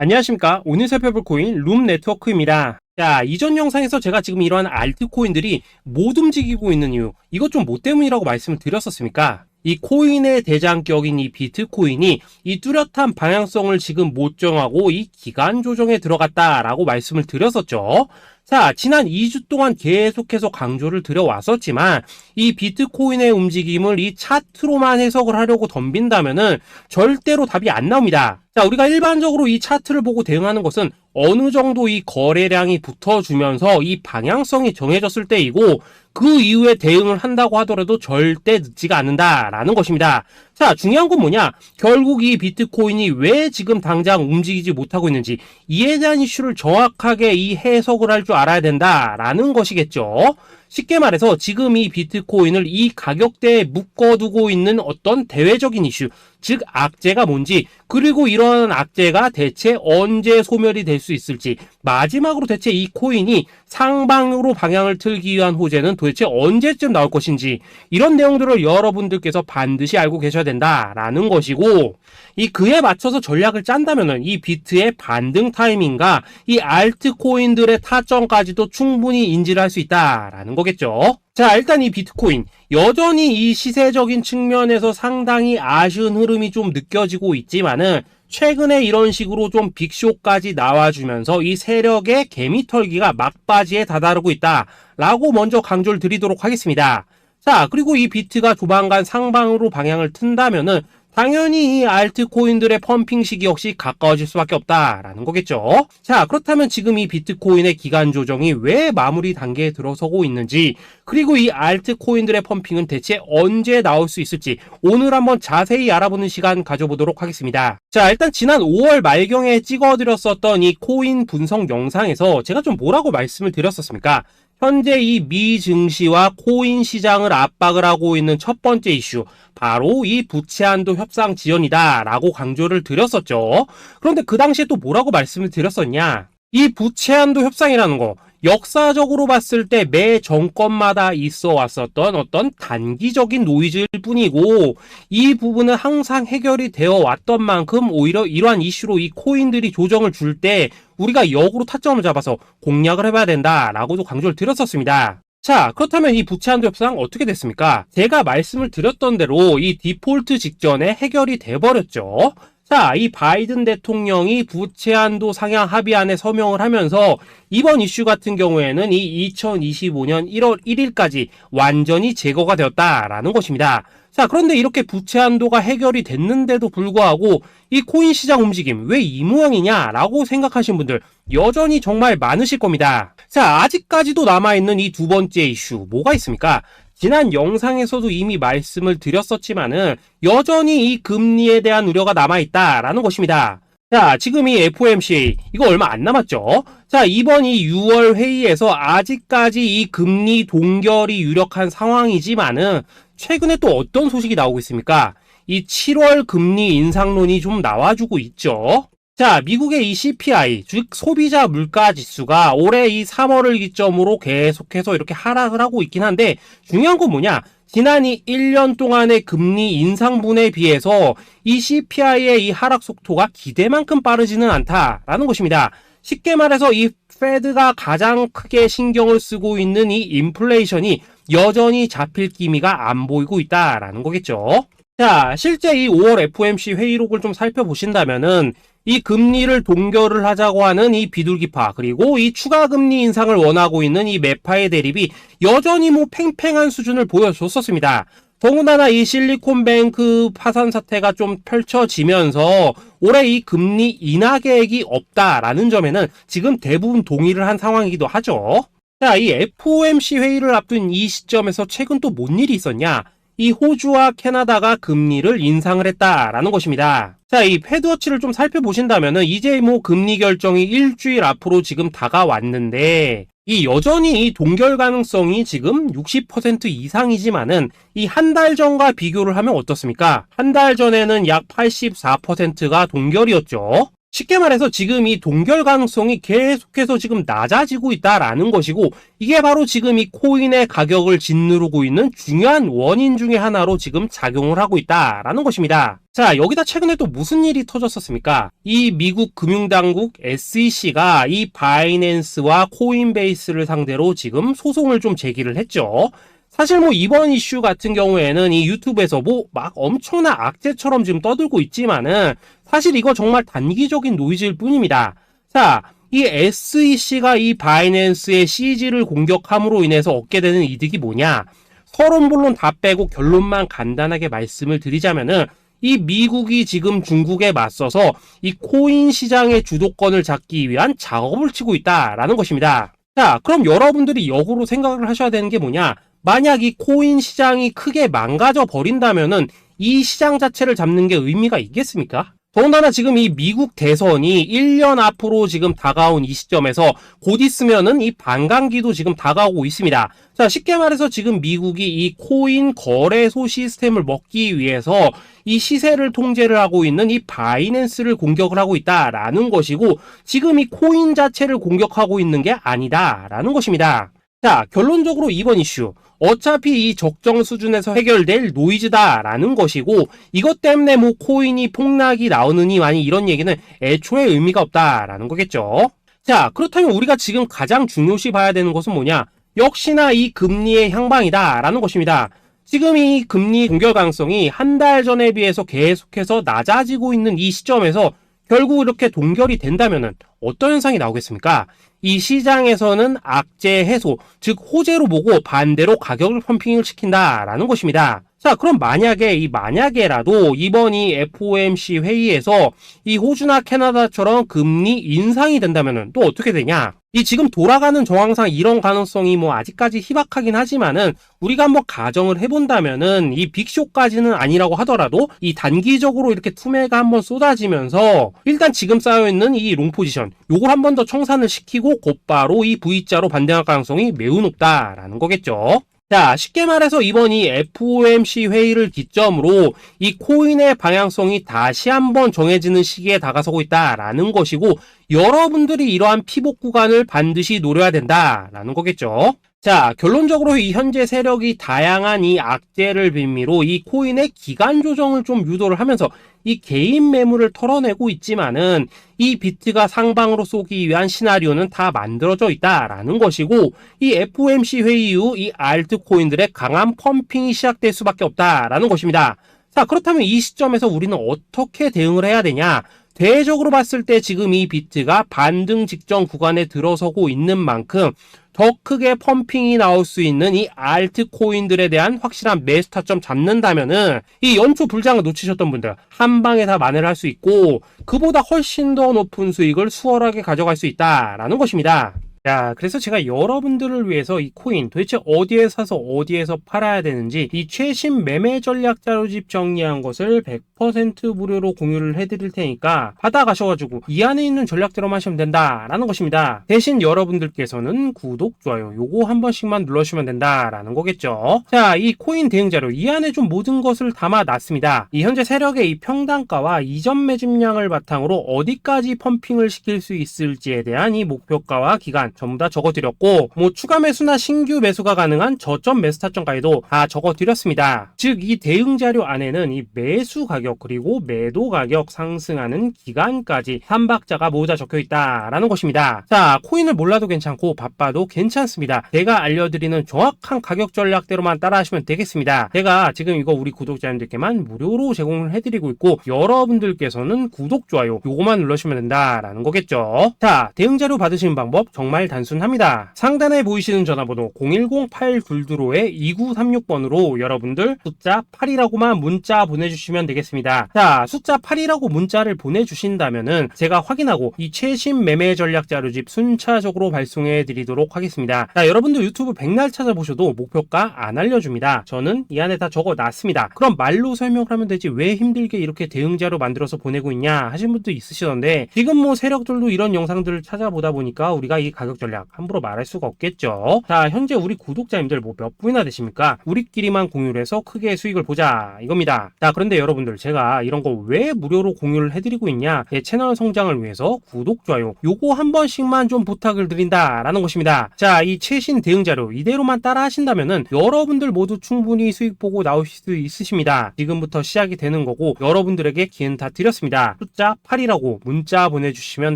안녕하십니까. 오늘 살펴볼 코인 룸 네트워크입니다. 자, 이전 영상에서 제가 지금 이러한 알트코인들이 못 움직이고 있는 이유, 이것 좀 뭐 때문이라고 말씀을 드렸었습니까? 이 코인의 대장격인 이 비트코인이 이 뚜렷한 방향성을 지금 못 정하고 이 기간 조정에 들어갔다라고 말씀을 드렸었죠. 자, 지난 2주 동안 계속해서 강조를 드려왔었지만 이 비트코인의 움직임을 이 차트로만 해석을 하려고 덤빈다면은 절대로 답이 안 나옵니다. 자, 우리가 일반적으로 이 차트를 보고 대응하는 것은 어느 정도 이 거래량이 붙어주면서 이 방향성이 정해졌을 때이고, 그 이후에 대응을 한다고 하더라도 절대 늦지가 않는다라는 것입니다. 자, 중요한 건 뭐냐? 결국 이 비트코인이 왜 지금 당장 움직이지 못하고 있는지, 이에 대한 이슈를 정확하게 이 해석을 할 줄 알아야 된다라는 것이겠죠. 쉽게 말해서 지금 이 비트코인을 이 가격대에 묶어두고 있는 어떤 대외적인 이슈, 즉 악재가 뭔지, 그리고 이런 악재가 대체 언제 소멸이 될 수 있을지, 마지막으로 대체 이 코인이 상방으로 방향을 틀기 위한 호재는 도대체 언제쯤 나올 것인지, 이런 내용들을 여러분들께서 반드시 알고 계셔야 된다라는 것이고, 이 그에 맞춰서 전략을 짠다면은 이 비트의 반등 타이밍과 이 알트코인들의 타점까지도 충분히 인지를 할 수 있다라는 거겠죠. 자, 일단 이 비트코인 여전히 이 시세적인 측면에서 상당히 아쉬운 흐름이 좀 느껴지고 있지만은, 최근에 이런 식으로 좀 빅쇼까지 나와주면서 이 세력의 개미털기가 막바지에 다다르고 있다라고 먼저 강조를 드리도록 하겠습니다. 자, 그리고 이 비트가 조만간 상방으로 방향을 튼다면은 당연히 이 알트코인들의 펌핑 시기 역시 가까워질 수밖에 없다라는 거겠죠. 자, 그렇다면 지금 이 비트코인의 기간 조정이 왜 마무리 단계에 들어서고 있는지, 그리고 이 알트코인들의 펌핑은 대체 언제 나올 수 있을지 오늘 한번 자세히 알아보는 시간 가져보도록 하겠습니다. 자, 일단 지난 5월 말경에 찍어드렸었던 이 코인 분석 영상에서 제가 좀 뭐라고 말씀을 드렸었습니까? 현재 이 미 증시와 코인 시장을 압박을 하고 있는 첫 번째 이슈, 바로 이 부채 한도 협상 지연이다 라고 강조를 드렸었죠. 그런데 그 당시에 또 뭐라고 말씀을 드렸었냐? 이 부채 한도 협상이라는 거, 역사적으로 봤을 때 매 정권마다 있어 왔었던 어떤 단기적인 노이즈일 뿐이고, 이 부분은 항상 해결이 되어 왔던 만큼 오히려 이러한 이슈로 이 코인들이 조정을 줄 때 우리가 역으로 타점을 잡아서 공략을 해봐야 된다라고도 강조를 드렸었습니다. 자, 그렇다면 이 부채 한도 협상 어떻게 됐습니까? 제가 말씀을 드렸던 대로 이 디폴트 직전에 해결이 돼버렸죠. 자, 이 바이든 대통령이 부채 한도 상향 합의안에 서명을 하면서 이번 이슈 같은 경우에는 이 2025년 1월 1일까지 완전히 제거가 되었다라는 것입니다. 자, 그런데 이렇게 부채 한도가 해결이 됐는데도 불구하고 이 코인 시장 움직임 왜 이 모양이냐라고 생각하신 분들 여전히 정말 많으실 겁니다. 자, 아직까지도 남아있는 이 두 번째 이슈 뭐가 있습니까? 지난 영상에서도 이미 말씀을 드렸었지만은 여전히 이 금리에 대한 우려가 남아있다라는 것입니다. 자, 지금 이 FOMC 이거 얼마 안 남았죠? 자, 이번 이 6월 회의에서 아직까지 이 금리 동결이 유력한 상황이지만은 최근에 또 어떤 소식이 나오고 있습니까? 이 7월 금리 인상론이 좀 나와주고 있죠. 자, 미국의 이 CPI, 즉 소비자 물가 지수가 올해 이 3월을 기점으로 계속해서 이렇게 하락을 하고 있긴 한데, 중요한 건 뭐냐? 지난 이 1년 동안의 금리 인상분에 비해서 이 CPI의 이 하락 속도가 기대만큼 빠르지는 않다라는 것입니다. 쉽게 말해서 이 페드가 가장 크게 신경을 쓰고 있는 이 인플레이션이 여전히 잡힐 기미가 안 보이고 있다라는 거겠죠. 자, 실제 이 5월 FOMC 회의록을 좀 살펴보신다면은 이 금리를 동결을 하자고 하는 이 비둘기파, 그리고 이 추가 금리 인상을 원하고 있는 이 매파의 대립이 여전히 뭐 팽팽한 수준을 보여줬었습니다. 더군다나 이 실리콘뱅크 파산 사태가 좀 펼쳐지면서 올해 이 금리 인하 계획이 없다라는 점에는 지금 대부분 동의를 한 상황이기도 하죠. 자, 이 FOMC 회의를 앞둔 이 시점에서 최근 또 뭔 일이 있었냐? 이 호주와 캐나다가 금리를 인상을 했다라는 것입니다. 자, 이 패드워치를 좀 살펴보신다면은 이제 뭐 금리 결정이 일주일 앞으로 지금 다가왔는데, 이 여전히 이 동결 가능성이 지금 60% 이상이지만은 이 한 달 전과 비교를 하면 어떻습니까? 한 달 전에는 약 84%가 동결이었죠. 쉽게 말해서 지금 이 동결 가능성이 계속해서 지금 낮아지고 있다라는 것이고, 이게 바로 지금 이 코인의 가격을 짓누르고 있는 중요한 원인 중에 하나로 지금 작용을 하고 있다라는 것입니다. 자, 여기다 최근에 또 무슨 일이 터졌었습니까? 이 미국 금융당국 SEC가 이 바이낸스와 코인베이스를 상대로 지금 소송을 좀 제기를 했죠. 사실 뭐 이번 이슈 같은 경우에는 이 유튜브에서 뭐 막 엄청난 악재처럼 지금 떠들고 있지만은 사실 이거 정말 단기적인 노이즈일 뿐입니다. 자, 이 SEC가 이 바이낸스의 CG를 공격함으로 인해서 얻게 되는 이득이 뭐냐? 서론본론 다 빼고 결론만 간단하게 말씀을 드리자면은, 이 미국이 지금 중국에 맞서서 이 코인 시장의 주도권을 잡기 위한 작업을 치고 있다라는 것입니다. 자, 그럼 여러분들이 역으로 생각을 하셔야 되는 게 뭐냐? 만약 이 코인 시장이 크게 망가져 버린다면은 이 시장 자체를 잡는 게 의미가 있겠습니까? 더군다나 지금 이 미국 대선이 1년 앞으로 지금 다가온 이 시점에서 곧 있으면은 이 반감기도 지금 다가오고 있습니다. 자, 쉽게 말해서 지금 미국이 이 코인 거래소 시스템을 먹기 위해서 이 시세를 통제를 하고 있는 이 바이낸스를 공격을 하고 있다라는 것이고, 지금 이 코인 자체를 공격하고 있는 게 아니다라는 것입니다. 자, 결론적으로 이번 이슈, 어차피 이 적정 수준에서 해결될 노이즈다라는 것이고, 이것 때문에 뭐 코인이 폭락이 나오느니 많이 이런 얘기는 애초에 의미가 없다라는 거겠죠. 자, 그렇다면 우리가 지금 가장 중요시 봐야 되는 것은 뭐냐? 역시나 이 금리의 향방이다라는 것입니다. 지금 이 금리 동결 가능성이 한 달 전에 비해서 계속해서 낮아지고 있는 이 시점에서 결국 이렇게 동결이 된다면은 어떤 현상이 나오겠습니까? 이 시장에서는 악재 해소, 즉 호재로 보고 반대로 가격을 펌핑을 시킨다라는 것입니다. 자, 그럼 만약에라도 이번 이 FOMC 회의에서 이 호주나 캐나다처럼 금리 인상이 된다면은 또 어떻게 되냐? 이 지금 돌아가는 정황상 이런 가능성이 뭐 아직까지 희박하긴 하지만은, 우리가 한번 가정을 해본다면은 이 빅쇼까지는 아니라고 하더라도 이 단기적으로 이렇게 투매가 한번 쏟아지면서 일단 지금 쌓여있는 이 롱 포지션, 요걸 한 번 더 청산을 시키고 곧바로 이 V자로 반등할 가능성이 매우 높다라는 거겠죠. 자, 쉽게 말해서 이번 이 FOMC 회의를 기점으로 이 코인의 방향성이 다시 한번 정해지는 시기에 다가서고 있다라는 것이고, 여러분들이 이러한 피복 구간을 반드시 노려야 된다라는 거겠죠. 자, 결론적으로 이 현재 세력이 다양한 이 악재를 빌미로 이 코인의 기간 조정을 좀 유도를 하면서 이 개인 매물을 털어내고 있지만은, 이 비트가 상방으로 쏘기 위한 시나리오는 다 만들어져 있다라는 것이고, 이 FOMC 회의 이후 이 알트코인들의 강한 펌핑이 시작될 수밖에 없다라는 것입니다. 자, 그렇다면 이 시점에서 우리는 어떻게 대응을 해야 되냐? 대외적으로 봤을 때 지금 이 비트가 반등 직전 구간에 들어서고 있는 만큼 더 크게 펌핑이 나올 수 있는 이 알트코인들에 대한 확실한 매수 타점 잡는다면은 이 연초 불장을 놓치셨던 분들 한 방에 다 만회를 할 수 있고, 그보다 훨씬 더 높은 수익을 수월하게 가져갈 수 있다라는 것입니다. 자, 그래서 제가 여러분들을 위해서 이 코인 도대체 어디에 사서 어디에서 팔아야 되는지 이 최신 매매 전략 자료집 정리한 것을 100% 무료로 공유를 해드릴 테니까 받아가셔가지고 이 안에 있는 전략대로만 하시면 된다라는 것입니다. 대신 여러분들께서는 구독, 좋아요 요거 한 번씩만 눌러주시면 된다라는 거겠죠. 자, 이 코인 대응 자료 이 안에 좀 모든 것을 담아놨습니다. 이 현재 세력의 이 평단가와 이전 매집량을 바탕으로 어디까지 펌핑을 시킬 수 있을지에 대한 이 목표가와 기간 전부 다 적어드렸고, 뭐 추가 매수나 신규 매수가 가능한 저점 매수 타점까지도 다 적어드렸습니다. 즉 이 대응 자료 안에는 이 매수 가격 그리고 매도 가격 상승하는 기간까지 3박자가 모두 다 적혀있다라는 것입니다. 자, 코인을 몰라도 괜찮고 바빠도 괜찮습니다. 제가 알려드리는 정확한 가격 전략대로만 따라하시면 되겠습니다. 제가 지금 이거 우리 구독자님들께만 무료로 제공을 해드리고 있고, 여러분들께서는 구독, 좋아요 요거만 눌러주시면 된다라는 거겠죠. 자, 대응 자료 받으시는 방법 정말 단순합니다. 상단에 보이시는 전화번호 010-822-2936번으로 여러분들 숫자 8이라고만 문자 보내주시면 되겠습니다. 자, 숫자 8이라고 문자를 보내주신다면은 제가 확인하고 이 최신 매매 전략 자료집 순차적으로 발송해 드리도록 하겠습니다. 자, 여러분들 유튜브 백날 찾아보셔도 목표가 안 알려줍니다. 저는 이 안에 다 적어놨습니다. 그럼 말로 설명을 하면 되지 왜 힘들게 이렇게 대응 자료 만들어서 보내고 있냐 하신 분도 있으시던데, 지금 뭐 세력들도 이런 영상들을 찾아보다 보니까 우리가 이 가격 전략 함부로 말할 수가 없겠죠. 자, 현재 우리 구독자님들 뭐 몇 분이나 되십니까? 우리끼리만 공유를 해서 크게 수익을 보자 이겁니다. 자, 그런데 여러분들 제가 제가 이런 거 왜 무료로 공유를 해드리고 있냐, 제 채널 성장을 위해서 구독, 좋아요 요거 한 번씩만 좀 부탁을 드린다 라는 것입니다. 자, 이 최신 대응 자료 이대로만 따라 하신다면은 여러분들 모두 충분히 수익 보고 나오실 수 있으십니다. 지금부터 시작이 되는 거고 여러분들에게 기회는 다 드렸습니다. 숫자 8이라고 문자 보내주시면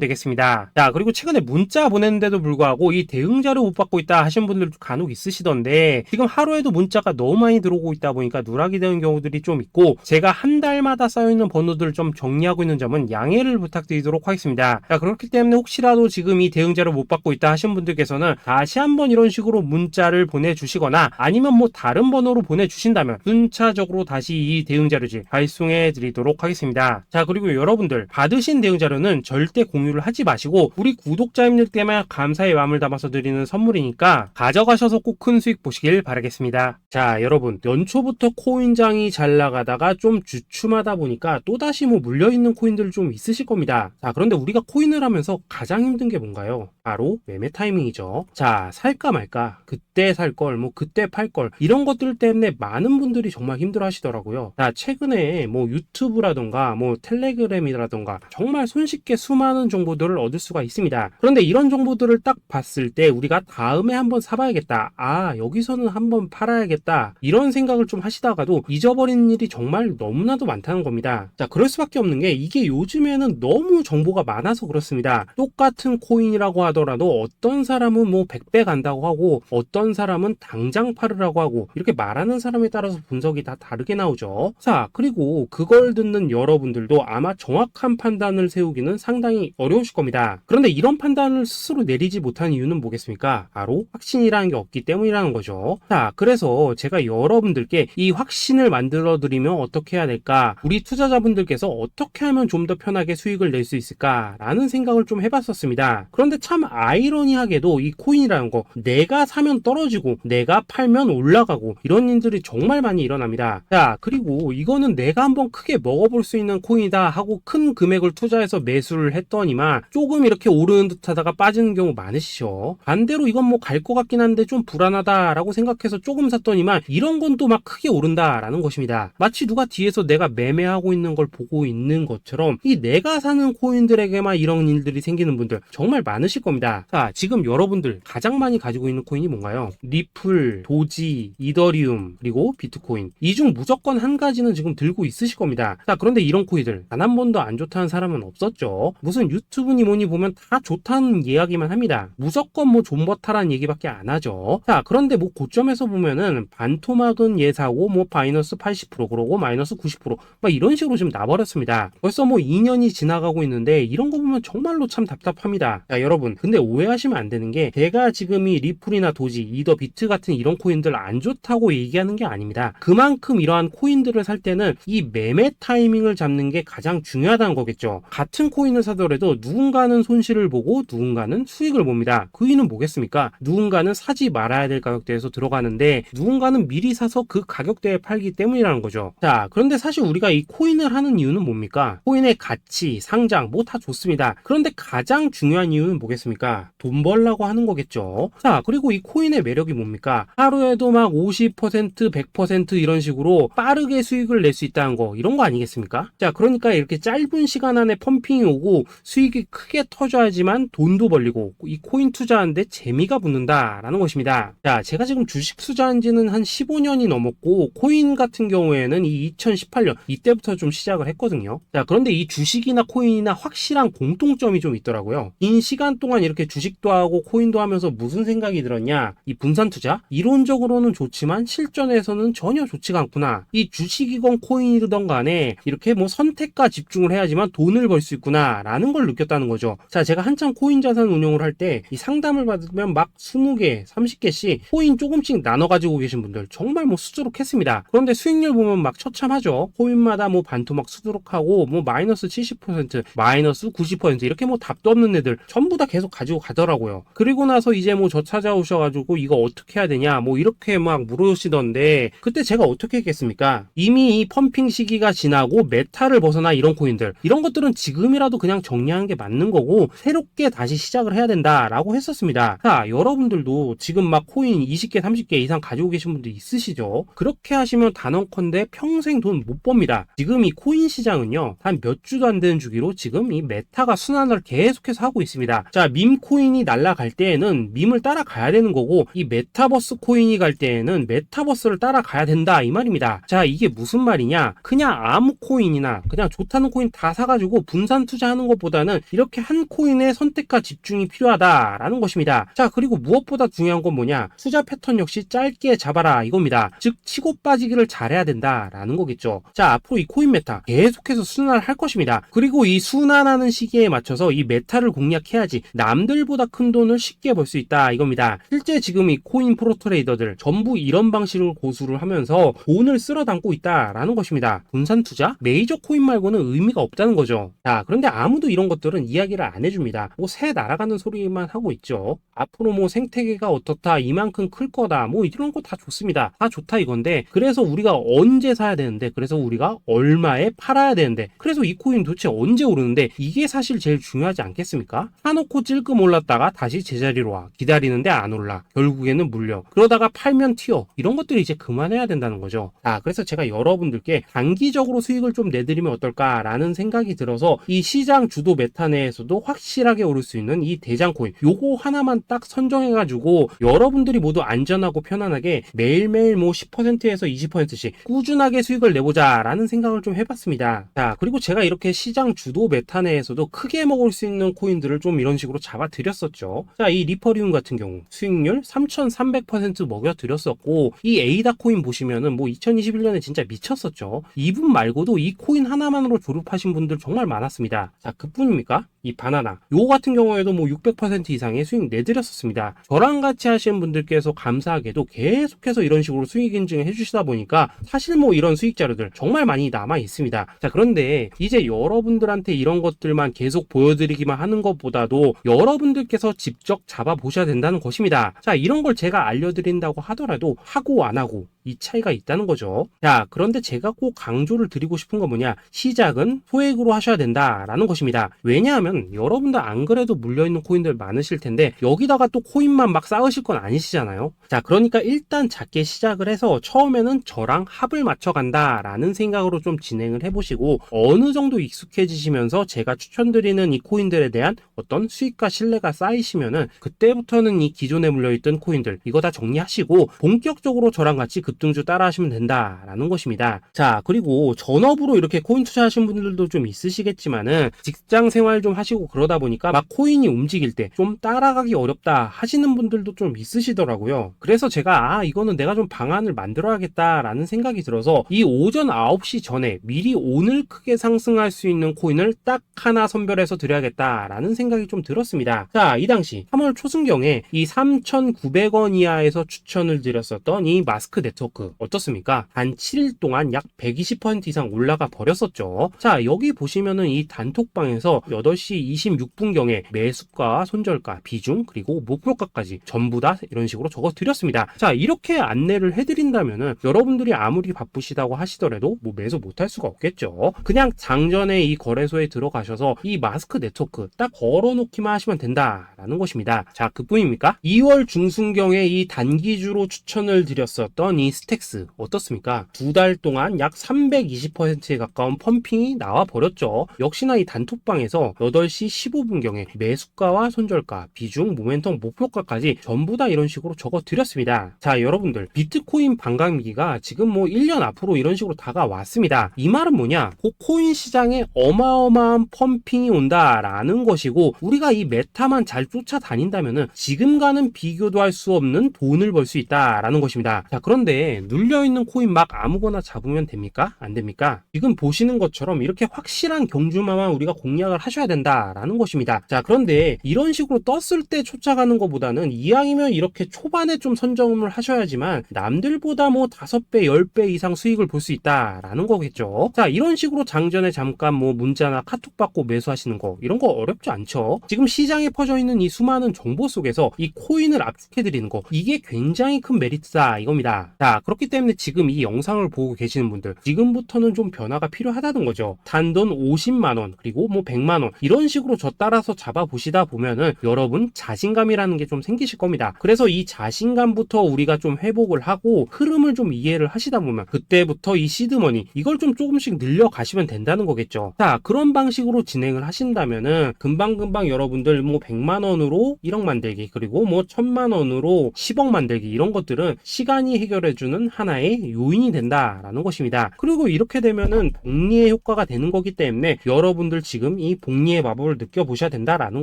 되겠습니다. 자, 그리고 최근에 문자 보냈는데도 불구하고 이 대응 자료 못 받고 있다 하신 분들도 간혹 있으시던데, 지금 하루에도 문자가 너무 많이 들어오고 있다 보니까 누락이 되는 경우들이 좀 있고, 제가 한 달마다 쌓여있는 번호들을 좀 정리하고 있는 점은 양해를 부탁드리도록 하겠습니다. 자, 그렇기 때문에 혹시라도 지금 이 대응 자료 못 받고 있다 하신 분들께서는 다시 한번 이런 식으로 문자를 보내주시거나 아니면 뭐 다른 번호로 보내주신다면 순차적으로 다시 이 대응 자료지 발송해 드리도록 하겠습니다. 자, 그리고 여러분들 받으신 대응 자료는 절대 공유를 하지 마시고 우리 구독자님들께만 감사의 마음을 담아서 드리는 선물이니까 가져가셔서 꼭 큰 수익 보시길 바라겠습니다. 자, 여러분, 연초부터 코인장이 잘 나가다가 좀 주춤하다 보니까 또다시 뭐 물려있는 코인들 좀 있으실 겁니다. 자, 그런데 우리가 코인을 하면서 가장 힘든 게 뭔가요? 바로 매매 타이밍이죠. 자, 살까 말까, 그때 살 걸, 뭐 그때 팔 걸, 이런 것들 때문에 많은 분들이 정말 힘들어 하시더라고요. 자, 최근에 뭐 유튜브라던가 뭐 텔레그램이라던가 정말 손쉽게 수많은 정보들을 얻을 수가 있습니다. 그런데 이런 정보들을 딱 봤을 때 우리가 다음에 한번 사봐야겠다, 아 여기서는 한번 팔아야겠다, 이런 생각을 좀 하시다가도 잊어버리는 일이 정말 너무나도 많다는 겁니다. 자, 그럴 수밖에 없는 게 이게 요즘에는 너무 정보가 많아서 그렇습니다. 똑같은 코인이라고 하더라도 어떤 사람은 뭐 100배 간다고 하고 어떤 사람은 당장 팔으라고 하고, 이렇게 말하는 사람에 따라서 분석이 다 다르게 나오죠. 자, 그리고 그걸 듣는 여러분들도 아마 정확한 판단을 세우기는 상당히 어려우실 겁니다. 그런데 이런 판단을 스스로 내리지 못하는 이유는 뭐겠습니까? 바로 확신이라는 게 없기 때문이라는 거죠. 자, 그래서 제가 여러분들께 이 확신을 만들어 드리면 어떻게 해야 될까, 우리 투자자분들께서 어떻게 하면 좀 더 편하게 수익을 낼 수 있을까 라는 생각을 좀 해봤었습니다. 그런데 참 아이러니하게도 이 코인이라는 거, 내가 사면 떨어지고 내가 팔면 올라가고 이런 일들이 정말 많이 일어납니다. 자, 그리고 이거는 내가 한번 크게 먹어볼 수 있는 코인이다 하고 큰 금액을 투자해서 매수를 했더니만 조금 이렇게 오르는 듯 하다가 빠지는 경우 많으시죠. 반대로 이건 뭐 갈 것 같긴 한데 좀 불안하다라고 생각해서 조금 샀더니만 이런 건 또 막 크게 오른다라는 것입니다. 마치 누가 뒤에서 내가 매매하고 있는 걸 보고 있는 것처럼 이 내가 사는 코인들에게만 이런 일들이 생기는 분들 정말 많으실 겁니다. 자, 지금 여러분들 가장 많이 가지고 있는 코인이 뭔가요? 리플, 도지, 이더리움, 그리고 비트코인. 이 중 무조건 한 가지는 지금 들고 있으실 겁니다. 자, 그런데 이런 코인들 단 한 번도 안 좋다는 사람은 없었죠. 무슨 유튜브니 뭐니 보면 다 좋다는 이야기만 합니다. 무조건 뭐 존버타라는 얘기밖에 안 하죠. 자, 그런데 뭐 고점에서 보면은 반토막은 예사고 뭐 마이너스 80% 그러고 마이너스 90% 막 이런 식으로 지금 나버렸습니다. 벌써 뭐 2년이 지나가고 있는데 이런 거 보면 정말로 참 답답합니다. 자, 여러분, 근데 오해하시면 안 되는 게 제가 지금 이 리플이나 도지, 이더 비트 같은 이런 코인들 안 좋다고 얘기하는 게 아닙니다. 그만큼 이러한 코인들을 살 때는 이 매매 타이밍을 잡는 게 가장 중요하다는 거겠죠. 같은 코인을 사더라도 누군가는 손실을 보고 누군가는 수익을 봅니다. 그 이유는 뭐겠습니까? 누군가는 사지 말아야 될 가격대에서 들어가는데 누군가는 미리 사서 그 가격대에 팔기 때문이라는 거죠. 자, 그런데 사실 우리가 이 코인을 하는 이유는 뭡니까? 코인의 가치, 상장 뭐 다 좋습니다. 그런데 가장 중요한 이유는 뭐겠습니까? 돈 벌라고 하는 거겠죠. 자, 그리고 이 코인의 매력이 뭡니까? 하루에도 막 50%, 100% 이런 식으로 빠르게 수익을 낼 수 있다는 거, 이런 거 아니겠습니까? 자, 그러니까 이렇게 짧은 시간 안에 펌핑이 오고 수익이 크게 터져야지만 돈도 벌리고 이 코인 투자하는데 재미가 붙는다라는 것입니다. 자, 제가 지금 주식 투자한 지는 한 15년이 넘었고 코인 같은 경우에는 이 2018년 이때부터 좀 시작을 했거든요. 자, 그런데 이 주식이나 코인이나 확실한 공통점이 좀 있더라고요. 긴 시간 동안 이렇게 주식도 하고 코인도 하면서 무슨 생각이 들었냐, 이 분산 투자 이론적으로는 좋지만 실전에서는 전혀 좋지가 않구나, 이 주식이건 코인이든 간에 이렇게 뭐 선택과 집중을 해야지만 돈을 벌 수 있구나 라는 걸 느꼈다는 거죠. 자, 제가 한참 코인 자산 운용을 할 때 이 상담을 받으면 막 20개, 30개씩 코인 조금씩 나눠 가지고 계신 분들 정말 뭐 수두룩했습니다. 그런데 수익률 보면 막 처참하죠. 코인마다 뭐 반토막 수두룩하고 뭐 마이너스 70%, 마이너스 90% 이렇게 뭐 답도 없는 애들 전부 다 계속 가지고 가더라고요. 그리고 나서 이제 뭐 저 찾아오셔가지고 이거 어떻게 해야 되냐 뭐 이렇게 막 물으시던데, 그때 제가 어떻게 했겠습니까? 이미 이 펌핑 시기가 지나고 메타를 벗어나 이런 코인들, 이런 것들은 지금이라도 그냥 정리하는 게 맞는 거고 새롭게 다시 시작을 해야 된다라고 했었습니다. 자, 여러분들도 지금 막 코인 20개, 30개 이상 가지고 계신 분들 있으시죠? 그렇게 하시면 단언컨대 평생 돈 못 요겁니다. 지금 이 코인 시장은요, 한 몇 주도 안 되는 주기로 지금 이 메타가 순환을 계속해서 하고 있습니다. 자, 밈 코인이 날아갈 때에는 밈을 따라가야 되는 거고, 이 메타버스 코인이 갈 때에는 메타버스를 따라가야 된다 이 말입니다. 자, 이게 무슨 말이냐? 그냥 아무 코인이나 그냥 좋다는 코인 다 사가지고 분산 투자하는 것보다는 이렇게 한 코인에 선택과 집중이 필요하다라는 것입니다. 자, 그리고 무엇보다 중요한 건 뭐냐? 투자 패턴 역시 짧게 잡아라 이겁니다. 즉 치고 빠지기를 잘해야 된다라는 거겠죠. 자, 앞으로 이 코인 메타 계속해서 순환을 할 것입니다. 그리고 이 순환하는 시기에 맞춰서 이 메타를 공략해야지 남들보다 큰 돈을 쉽게 벌 수 있다 이겁니다. 실제 지금 이 코인 프로 트레이더들 전부 이런 방식을 고수를 하면서 돈을 쓸어 담고 있다라는 것입니다. 분산 투자? 메이저 코인 말고는 의미가 없다는 거죠. 자, 그런데 아무도 이런 것들은 이야기를 안 해줍니다. 뭐 새 날아가는 소리만 하고 있죠. 앞으로 뭐 생태계가 어떻다, 이만큼 클 거다, 뭐 이런 거 다 좋습니다. 다 좋다 이건데, 그래서 우리가 언제 사야 되는데, 그래서 우리가 얼마에 팔아야 되는데, 그래서 이 코인 도대체 언제 오르는데, 이게 사실 제일 중요하지 않겠습니까? 사놓고 찔끔 올랐다가 다시 제자리로 와. 기다리는데 안 올라. 결국에는 물려. 그러다가 팔면 튀어. 이런 것들을 이제 그만해야 된다는 거죠. 자, 그래서 제가 여러분들께 단기적으로 수익을 좀 내드리면 어떨까라는 생각이 들어서 이 시장 주도 메타 내에서도 확실하게 오를 수 있는 이 대장 코인, 요거 하나만 딱 선정해가지고 여러분들이 모두 안전하고 편안하게 매일매일 뭐 10%에서 20%씩 꾸준하게 수익을 내보자라는 생각을 좀 해봤습니다. 자, 그리고 제가 이렇게 시장 주도 메타 내에서도 크게 먹을 수 있는 코인들을 좀 이런 식으로 잡아드렸었죠. 자, 이 리퍼리움 같은 경우 수익률 3300% 먹여드렸었고, 이 에이다 코인 보시면은 뭐 2021년에 진짜 미쳤었죠. 이분 말고도 이 코인 하나만으로 졸업하신 분들 정말 많았습니다. 자, 그뿐입니까? 이 바나나 요거 같은 경우에도 뭐 600% 이상의 수익 내드렸었습니다. 저랑 같이 하시는 분들께서 감사하게도 계속해서 이런 식으로 수익 인증을 해주시다 보니까 사실 뭐 이런 수익 자료들 정말 많이 남아 있습니다. 자, 그런데 이제 여러분들한테 이런 것들만 계속 보여드리기만 하는 것보다도 여러분들께서 직접 잡아보셔야 된다는 것입니다. 자, 이런 걸 제가 알려드린다고 하더라도 하고 안 하고 이 차이가 있다는 거죠. 자, 그런데 제가 꼭 강조를 드리고 싶은 건 뭐냐? 시작은 소액으로 하셔야 된다라는 것입니다. 왜냐하면 여러분들 안 그래도 물려있는 코인들 많으실 텐데 여기다가 또 코인만 막 쌓으실 건 아니시잖아요. 자, 그러니까 일단 작게 시작을 해서 처음에는 저랑 합을 맞춰간다라는 생각으로 좀 진행을 해보시고, 어느 정도 익숙해지시면서 제가 추천드리는 이 코인들에 대한 어떤 수익과 신뢰가 쌓이시면은 그때부터는 이 기존에 물려있던 코인들 이거 다 정리하시고 본격적으로 저랑 같이 급등주 따라 하시면 된다라는 것입니다. 자, 그리고 전업으로 이렇게 코인 투자하시는 분들도 좀 있으시겠지만은 직장 생활 좀 하시고 그러다 보니까 막 코인이 움직일 때 좀 따라가기 어렵다 하시는 분들도 좀 있으시더라고요. 그래서 제가 이거는 내가 좀 방안을 만들어야겠다라는 생각이 들어서 이 오전 9시 전에 미리 오늘 크게 상승할 수 있는 코인을 딱 하나 선별해서 드려야겠다라는 생각이 좀 들었습니다. 자, 이 당시 3월 초순경에 이 3,900원 이하에서 추천을 드렸었던 이 마스크 네트워크 어떻습니까? 단 7일 동안 약 120% 이상 올라가 버렸었죠. 자, 여기 보시면은 이 단톡방에서 8시 26분경에 매수가, 손절가, 비중, 그리고 목표가까지 전부 다 이런 식으로 적어 드렸습니다. 자, 이렇게 안내를 해드린다면은 여러분들이 아무리 바쁘시다고 하시더라도 뭐 매수 못할 수가 없겠죠. 그냥 장전에 이 거래소에 들어가셔서 이 마스크 네트워크 딱 걸어놓기만 하시면 된다라는 것입니다. 자, 그뿐입니까? 2월 중순경에 이 단기주로 추천을 드렸었던 이 스택스 어떻습니까? 2달 동안 약 320%에 가까운 펌핑이 나와 버렸죠. 역시나 이 단톡방에서 8시 15분경에 매수가와 손절가, 비중, 모멘텀, 목표가까지 전부 다 이런 식으로 적어 드렸습니다. 자, 여러분들 비트코인 반감기가 지금 뭐 1년 앞으로 이런 식으로 다가왔습니다. 이 말은 뭐냐? 코인 시장에 어마어마한 펌핑이 온다라는 것이고, 우리가 이 메타만 잘 쫓아다닌다면은 지금과는 비교도 할 수 없는 돈을 벌 수 있다라는 것입니다. 자, 그런데 눌려있는 코인 막 아무거나 잡으면 됩니까? 안 됩니까? 지금 보시는 것처럼 이렇게 확실한 경주마만 우리가 공략을 하셔야 된다라는 것입니다. 자, 그런데 이런 식으로 떴을 때 쫓아가는 것보다는 이왕이면 이렇게 초반에 좀 선점을 하셔야지만 남들보다 뭐 5배, 10배 이상 수익을 볼 수 있다라는 거겠죠. 자, 이런 식으로 장전에 잠깐 뭐 문자나 카톡 받고 매수하시는 거 이런 거 어렵지 않죠. 지금 시장에 퍼져 있는 이 수많은 정보 속에서 이 코인을 압축해 드리는 거, 이게 굉장히 큰 메리트다 이겁니다. 자, 자, 그렇기 때문에 지금 이 영상을 보고 계시는 분들, 지금부터는 좀 변화가 필요하다는 거죠. 단돈 50만원, 그리고 뭐 100만원, 이런 식으로 저 따라서 잡아보시다 보면은 여러분 자신감이라는 게 좀 생기실 겁니다. 그래서 이 자신감부터 우리가 좀 회복을 하고 흐름을 좀 이해를 하시다 보면 그때부터 이 시드머니, 이걸 좀 조금씩 늘려가시면 된다는 거겠죠. 자, 그런 방식으로 진행을 하신다면은 금방금방 여러분들 뭐 100만원으로 1억 만들기, 그리고 뭐 1000만원으로 10억 만들기, 이런 것들은 시간이 해결해주는 하나의 요인이 된다라는 것입니다. 그리고 이렇게 되면은 복리의 효과가 되는 거기 때문에 여러분들 지금 이 복리의 마법을 느껴보셔야 된다라는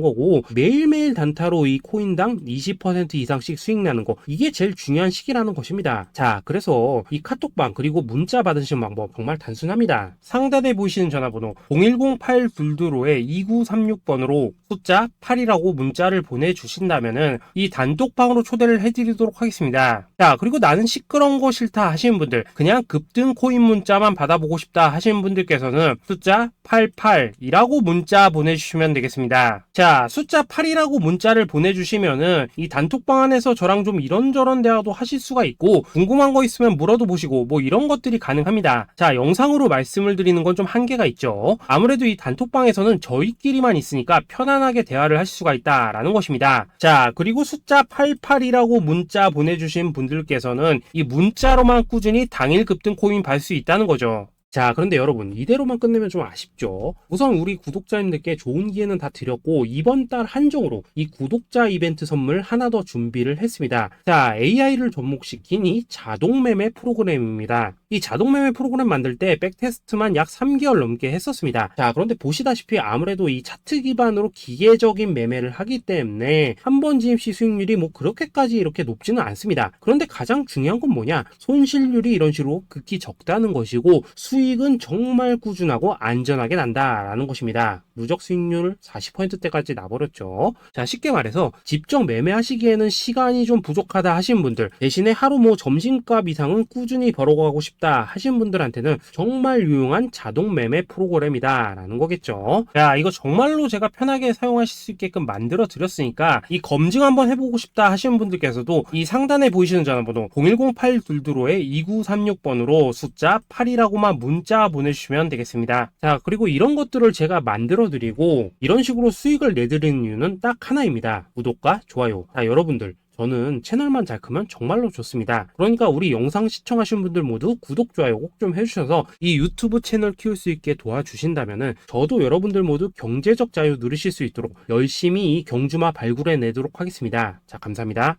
거고, 매일매일 단타로 이 코인당 20% 이상씩 수익 나는 거, 이게 제일 중요한 시기라는 것입니다. 자, 그래서 이 카톡방 그리고 문자 받으시는 방법 정말 단순합니다. 상단에 보이시는 전화번호 010-822-2936번으로 숫자 8이라고 문자를 보내주신다면은 이 단톡방으로 초대를 해드리도록 하겠습니다. 자, 그리고 나는 시끄러운 거 싫다 하시는 분들, 그냥 급등 코인 문자만 받아보고 싶다 하시는 분들께서는 숫자 88이라고 문자 보내주시면 되겠습니다. 자, 숫자 8이라고 문자를 보내주시면은 이 단톡방 안에서 저랑 좀 이런저런 대화도 하실 수가 있고, 궁금한 거 있으면 물어도 보시고 뭐 이런 것들이 가능합니다. 자, 영상으로 말씀을 드리는 건 좀 한계가 있죠. 아무래도 이 단톡방에서는 저희끼리만 있으니까 편안하게 대화를 하실 수가 있다라는 것입니다. 자, 그리고 숫자 88이라고 문자 보내주신 분들께서는 이 문자로만 꾸준히 당일 급등 코인 받을 수 있다는 거죠. 자, 그런데 여러분, 이대로만 끝내면 좀 아쉽죠. 우선 우리 구독자님들께 좋은 기회는 다 드렸고, 이번 달 한정으로 이 구독자 이벤트 선물 하나 더 준비를 했습니다. 자, AI를 접목시킨 이 자동매매 프로그램입니다. 이 자동매매 프로그램 만들 때 백테스트만 약 3개월 넘게 했었습니다. 자, 그런데 보시다시피 아무래도 이 차트 기반으로 기계적인 매매를 하기 때문에 한 번 진입 시 수익률이 뭐 그렇게까지 이렇게 높지는 않습니다. 그런데 가장 중요한 건 뭐냐? 손실률이 이런 식으로 극히 적다는 것이고, 수익은 정말 꾸준하고 안전하게 난다라는 것입니다. 누적 수익률 40%대까지 나버렸죠. 자, 쉽게 말해서 직접 매매하시기에는 시간이 좀 부족하다 하신 분들, 대신에 하루 뭐 점심값 이상은 꾸준히 벌어가고 싶다 하신 분들한테는 정말 유용한 자동 매매 프로그램이다 라는 거겠죠. 자, 이거 정말로 제가 편하게 사용하실 수 있게끔 만들어 드렸으니까 이 검증 한번 해보고 싶다 하시는 분들께서도 이 상단에 보이시는 전화번호 010-822-2936번으로 숫자 8이라고만 문자 보내주시면 되겠습니다. 자, 그리고 이런 것들을 제가 만들어 드리고 이런 식으로 수익을 내드리는 이유는 딱 하나입니다. 구독과 좋아요. 자, 여러분들, 저는 채널만 잘 크면 정말로 좋습니다. 그러니까 우리 영상 시청하신 분들 모두 구독, 좋아요 꼭 좀 해주셔서 이 유튜브 채널 키울 수 있게 도와주신다면은 저도 여러분들 모두 경제적 자유 누리실 수 있도록 열심히 이 경주마 발굴해 내도록 하겠습니다. 자, 감사합니다.